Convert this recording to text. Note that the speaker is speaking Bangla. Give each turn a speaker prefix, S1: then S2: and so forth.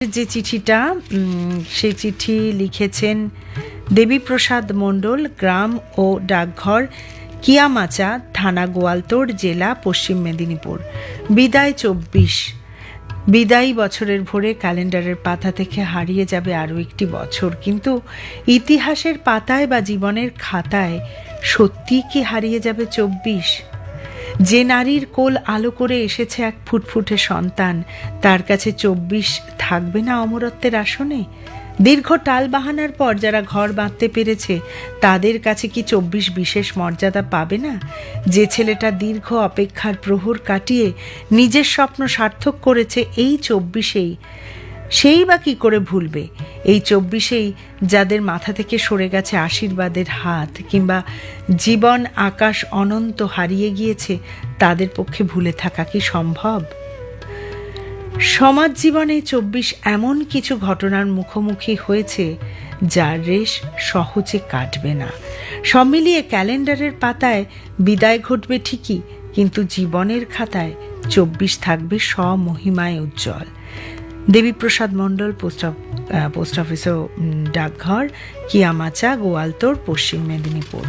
S1: যে চিঠিটা সেই চিঠি লিখেছেন দেবীপ্রসাদ মণ্ডল, গ্রাম ও ডাকঘর কিয়ামাচা, থানা গোয়ালতোড়, জেলা পশ্চিম মেদিনীপুর। বিদায় 24। বিদায়ী বছরের ভোরে ক্যালেন্ডারের পাতা থেকে হারিয়ে যাবে আরও একটি বছর, কিন্তু ইতিহাসের পাতায় বা জীবনের খাতায় সত্যি কি হারিয়ে যাবে 24? যে নারীর কোল আলো করে এসেছে এক ফুটফুটে সন্তান, তার কাছে 24 থাকবে না অমরত্বের আসনে? দীর্ঘ টাল বাহানার পর যারা ঘর বাঁধতে পেরেছে, তাদের কাছে কি 24 বিশেষ মর্যাদা পাবে না? যে ছেলেটা দীর্ঘ অপেক্ষার প্রহর কাটিয়ে নিজের স্বপ্ন সার্থক করেছে এই 24-এই, সেই বা কি করে ভুলবে? এই 24-এই যাদের মাথা থেকে সরে গেছে আশীর্বাদের হাত, কিংবা জীবন আকাশ অনন্ত হারিয়ে গিয়েছে, তাদের পক্ষে ভুলে থাকা কি সম্ভব? সমাজ জীবনে 24 এমন কিছু ঘটনার মুখোমুখি হয়েছে যার রেশ সহজে কাটবে না। সব মিলিয়ে ক্যালেন্ডারের পাতায় বিদায় ঘটবে ঠিকই, কিন্তু জীবনের খাতায় 24 থাকবে স্বমহিমায় উজ্জ্বল। দেবীপ্রসাদ মণ্ডল, পোস্ট অফিস ও ডাকঘর, কিয়ামাচা, গোয়ালতোড়, পশ্চিম মেদিনীপুর।